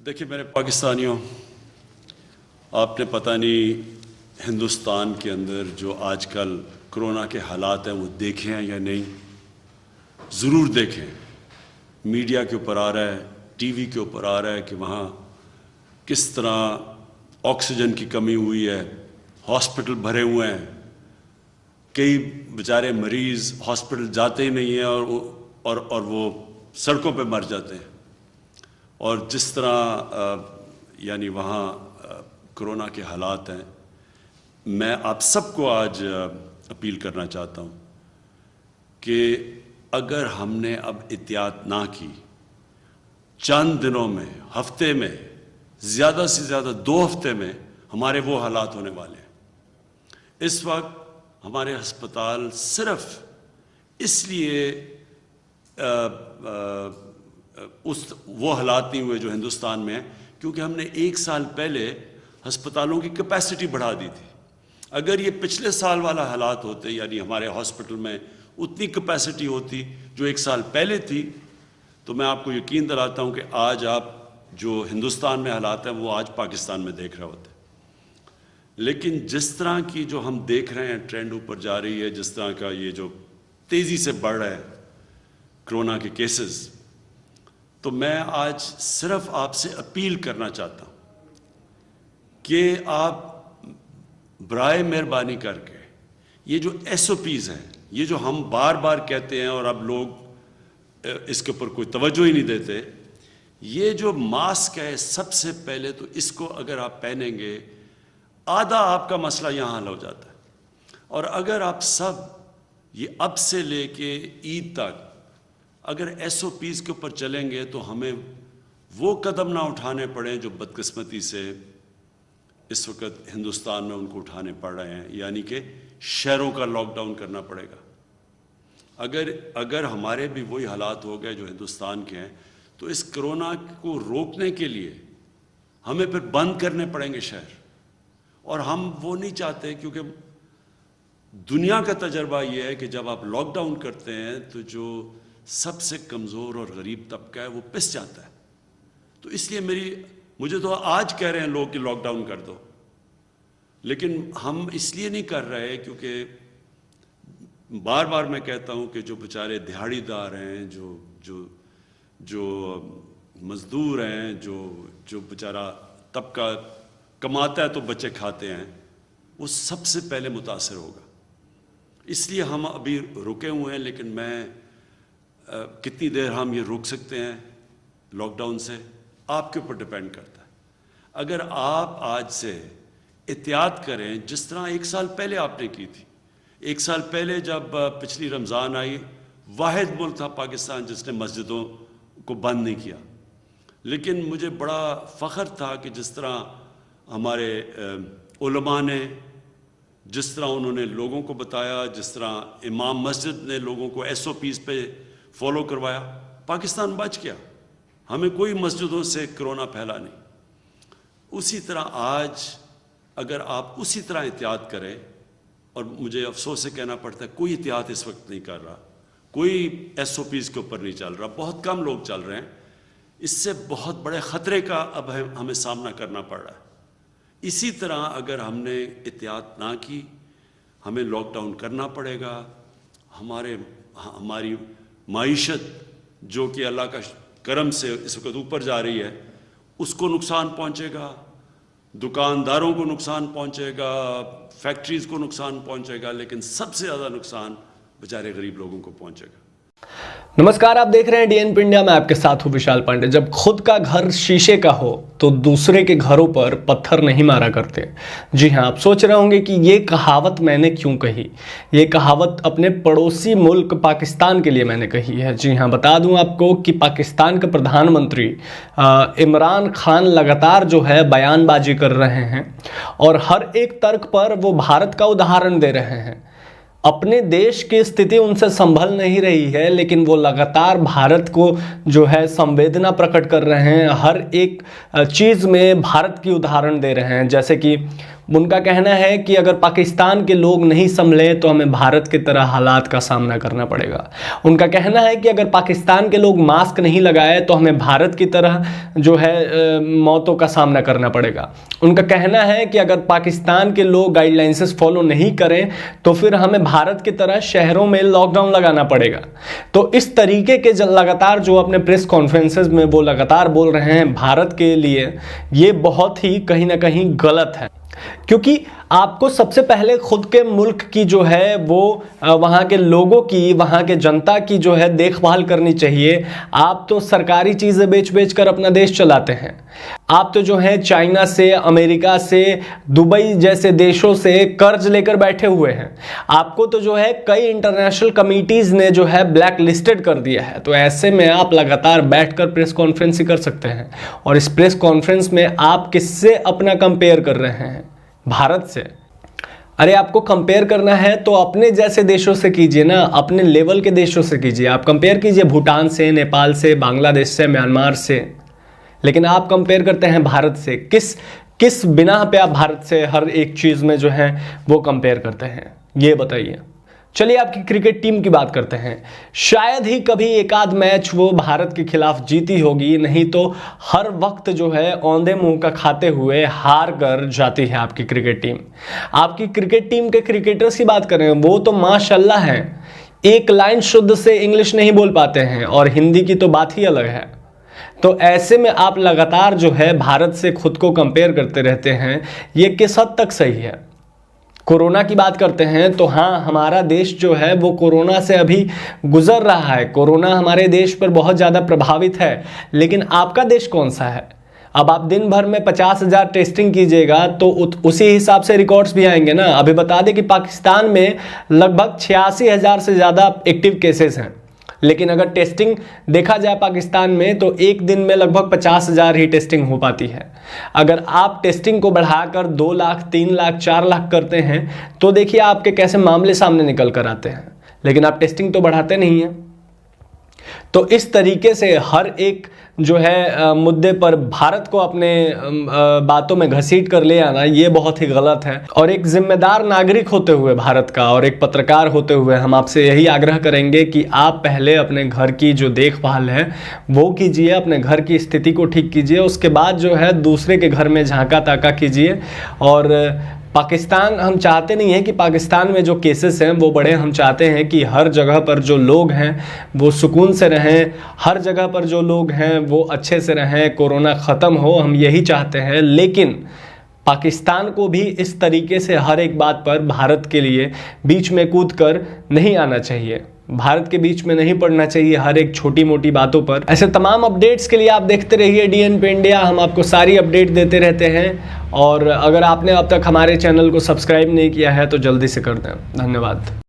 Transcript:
देखिए मेरे पाकिस्तानियों, आपने पता नहीं हिंदुस्तान के अंदर जो आजकल कोरोना के हालात हैं वो देखे हैं या नहीं। ज़रूर देखें। मीडिया के ऊपर आ रहा है, टीवी के ऊपर आ रहा है कि वहाँ किस तरह ऑक्सीजन की कमी हुई है, हॉस्पिटल भरे हुए हैं, कई बेचारे मरीज़ हॉस्पिटल जाते ही नहीं हैं और वो सड़कों पे मर जाते हैं। और जिस तरह यानी वहाँ कोरोना के हालात हैं, मैं आप सबको आज अपील करना चाहता हूँ कि अगर हमने अब एहतियात ना की, चंद दिनों में, हफ्ते में, ज़्यादा से ज़्यादा 2 हफ्ते में हमारे वो हालात होने वाले हैं। इस वक्त हमारे अस्पताल सिर्फ इसलिए वो हालात नहीं हुए जो हिंदुस्तान में है क्योंकि हमने 1 साल पहले अस्पतालों की कैपेसिटी बढ़ा दी थी। अगर ये पिछले साल वाला हालात होते, यानी हमारे हॉस्पिटल में उतनी कैपेसिटी होती जो 1 साल पहले थी, तो मैं आपको यकीन दिलाता हूँ कि आज आप जो हिंदुस्तान में हालात हैं वो आज पाकिस्तान में देख रहे होते। लेकिन जिस तरह की जो हम देख रहे हैं ट्रेंड ऊपर जा रही है, जिस तरह का ये जो तेज़ी से बढ़ रहा है कोरोना के केसेस, तो मैं आज सिर्फ आपसे अपील करना चाहता हूँ कि आप बराए मेहरबानी करके ये जो SOPs हैं, ये जो हम बार बार कहते हैं और अब लोग इसके ऊपर कोई तवज्जो ही नहीं देते, ये जो मास्क है सबसे पहले तो इसको अगर आप पहनेंगे आधा आपका मसला यहाँ हल हो जाता है। और अगर आप सब ये अब से लेके ईद तक अगर SOPs के ऊपर चलेंगे तो हमें वो कदम ना उठाने पड़े जो बदकिस्मती से इस वक्त हिंदुस्तान में उनको उठाने पड़ रहे हैं, यानी कि शहरों का लॉकडाउन करना पड़ेगा। अगर हमारे भी वही हालात हो गए जो हिंदुस्तान के हैं, तो इस कोरोना को रोकने के लिए हमें फिर बंद करने पड़ेंगे शहर, और हम वो नहीं चाहते क्योंकि दुनिया का तजर्बा ये है कि जब आप लॉकडाउन करते हैं तो जो सबसे कमज़ोर और गरीब तबका है वो पिस जाता है। तो इसलिए मुझे तो आज कह रहे हैं लोग कि लॉकडाउन कर दो, लेकिन हम इसलिए नहीं कर रहे क्योंकि बार बार मैं कहता हूं कि जो बेचारे दिहाड़ीदार हैं, जो मज़दूर हैं, जो बेचारा तबका कमाता है तो बच्चे खाते हैं, वो सबसे पहले मुतासर होगा। इसलिए हम अभी रुके हुए हैं, लेकिन कितनी देर हम ये रोक सकते हैं लॉकडाउन से, आपके ऊपर डिपेंड करता है। अगर आप आज से एहतियात करें जिस तरह 1 साल पहले आपने की थी। 1 साल पहले जब पिछली रमज़ान आई, वाहिद मुल्क था पाकिस्तान जिसने मस्जिदों को बंद नहीं किया। लेकिन मुझे बड़ा फ़ख्र था कि जिस तरह हमारे उलमा ने, जिस तरह उन्होंने लोगों को बताया, जिस तरह इमाम मस्जिद ने लोगों को SOPs पे फॉलो करवाया, पाकिस्तान बच गया। हमें कोई मस्जिदों से कोरोना फैला नहीं। उसी तरह आज अगर आप उसी तरह एहतियात करें, और मुझे अफसोस से कहना पड़ता है कोई एहतियात इस वक्त नहीं कर रहा, कोई SOPs के ऊपर नहीं चल रहा, बहुत कम लोग चल रहे हैं। इससे बहुत बड़े ख़तरे का अब हमें सामना करना पड़ रहा है। इसी तरह अगर हमने एहतियात ना की, हमें लॉकडाउन करना पड़ेगा। हमारी माईशत जो कि अल्लाह का करम से इस वक्त ऊपर जा रही है, उसको नुकसान पहुंचेगा, दुकानदारों को नुकसान पहुंचेगा, फैक्ट्रीज़ को नुकसान पहुंचेगा, लेकिन सबसे ज़्यादा नुकसान बेचारे गरीब लोगों को पहुंचेगा। नमस्कार, आप देख रहे हैं DNP इंडिया। मैं आपके साथ हूं विशाल पांडे। जब खुद का घर शीशे का हो तो दूसरे के घरों पर पत्थर नहीं मारा करते। जी हां, आप सोच रहे होंगे कि ये कहावत मैंने क्यों कही। ये कहावत अपने पड़ोसी मुल्क पाकिस्तान के लिए मैंने कही है। जी हां, बता दूं आपको कि पाकिस्तान के प्रधानमंत्री इमरान खान लगातार जो है बयानबाजी कर रहे हैं और हर एक तर्क पर वो भारत का उदाहरण दे रहे हैं। अपने देश की स्थिति उनसे संभल नहीं रही है, लेकिन वो लगातार भारत को जो है संवेदना प्रकट कर रहे हैं, हर एक चीज़ में भारत की उदाहरण दे रहे हैं। जैसे कि उनका कहना है कि अगर पाकिस्तान के लोग नहीं संभले तो हमें भारत की तरह हालात का सामना करना पड़ेगा। उनका कहना है कि अगर पाकिस्तान के लोग मास्क नहीं लगाए तो हमें भारत की तरह जो है मौतों का सामना करना पड़ेगा। उनका कहना है कि अगर पाकिस्तान के लोग गाइडलाइंसेस फॉलो नहीं करें तो फिर हमें भारत की तरह शहरों में लॉकडाउन लगाना पड़ेगा। तो इस तरीके के लगातार जो अपने प्रेस कॉन्फ्रेंसेस में वो लगातार बोल रहे हैं भारत के लिए, ये बहुत ही कहीं ना कहीं गलत है। क्योंकि आपको सबसे पहले खुद के मुल्क की जो है वो वहाँ के लोगों की, वहाँ के जनता की जो है देखभाल करनी चाहिए। आप तो सरकारी चीज़ें बेच बेच कर अपना देश चलाते हैं। आप तो जो है चाइना से, अमेरिका से, दुबई जैसे देशों से कर्ज लेकर बैठे हुए हैं। आपको तो जो है कई इंटरनेशनल कमिटीज़ ने जो है ब्लैक लिस्टेड कर दिया है। तो ऐसे में आप लगातार बैठकर प्रेस कॉन्फ्रेंस ही कर सकते हैं। और इस प्रेस कॉन्फ्रेंस में आप किससे अपना कंपेयर कर रहे हैं? भारत से। अरे आपको कंपेयर करना है तो अपने जैसे देशों से कीजिए ना, अपने लेवल के देशों से कीजिए। आप कंपेयर कीजिए भूटान से, नेपाल से, बांग्लादेश से, म्यांमार से। लेकिन आप कंपेयर करते हैं भारत से। किस बिना पे आप भारत से हर एक चीज़ में जो है वो कंपेयर करते हैं, ये बताइए। चलिए आपकी क्रिकेट टीम की बात करते हैं। शायद ही कभी एक आध मैच वो भारत के खिलाफ जीती होगी, नहीं तो हर वक्त जो है औंधे मुंह का खाते हुए हार कर जाती है आपकी क्रिकेट टीम। आपकी क्रिकेट टीम के क्रिकेटर्स की बात करें, वो तो माशाल्लाह हैं, एक लाइन शुद्ध से इंग्लिश नहीं बोल पाते हैं, और हिंदी की तो बात ही अलग है। तो ऐसे में आप लगातार जो है भारत से खुद को कंपेयर करते रहते हैं, ये किस हद तक सही है? कोरोना की बात करते हैं तो हाँ, हमारा देश जो है वो कोरोना से अभी गुजर रहा है। कोरोना हमारे देश पर बहुत ज़्यादा प्रभावित है। लेकिन आपका देश कौन सा है? अब आप दिन भर में 50,000 टेस्टिंग कीजिएगा तो उसी हिसाब से रिकॉर्ड्स भी आएंगे ना। अभी बता दें कि पाकिस्तान में लगभग 86,000 से ज़्यादा एक्टिव केसेस हैं। लेकिन अगर टेस्टिंग देखा जाए पाकिस्तान में तो एक दिन में लगभग 50,000 ही टेस्टिंग हो पाती है। अगर आप टेस्टिंग को बढ़ाकर 2 लाख, 3 लाख, 4 लाख करते हैं तो देखिए आपके कैसे मामले सामने निकल कर आते हैं। लेकिन आप टेस्टिंग तो बढ़ाते नहीं हैं। तो इस तरीके से हर एक जो है मुद्दे पर भारत को अपने बातों में घसीट कर ले आना, ये बहुत ही गलत है। और एक जिम्मेदार नागरिक होते हुए भारत का और एक पत्रकार होते हुए हम आपसे यही आग्रह करेंगे कि आप पहले अपने घर की जो देखभाल है वो कीजिए, अपने घर की स्थिति को ठीक कीजिए। उसके बाद जो है दूसरे के घर में झांका ताका कीजिए। और पाकिस्तान, हम चाहते नहीं हैं कि पाकिस्तान में जो केसेस हैं वो बढ़े। हम चाहते हैं कि हर जगह पर जो लोग हैं वो सुकून से रहें, हर जगह पर जो लोग हैं वो अच्छे से रहें, कोरोना ख़त्म हो, हम यही चाहते हैं। लेकिन पाकिस्तान को भी इस तरीके से हर एक बात पर भारत के लिए बीच में कूद कर नहीं आना चाहिए। भारत के बीच में नहीं पड़ना चाहिए हर एक छोटी मोटी बातों पर। ऐसे तमाम अपडेट्स के लिए आप देखते रहिए DNP इंडिया। हम आपको सारी अपडेट देते रहते हैं। और अगर आपने अब तक हमारे चैनल को सब्सक्राइब नहीं किया है तो जल्दी से कर दें। धन्यवाद।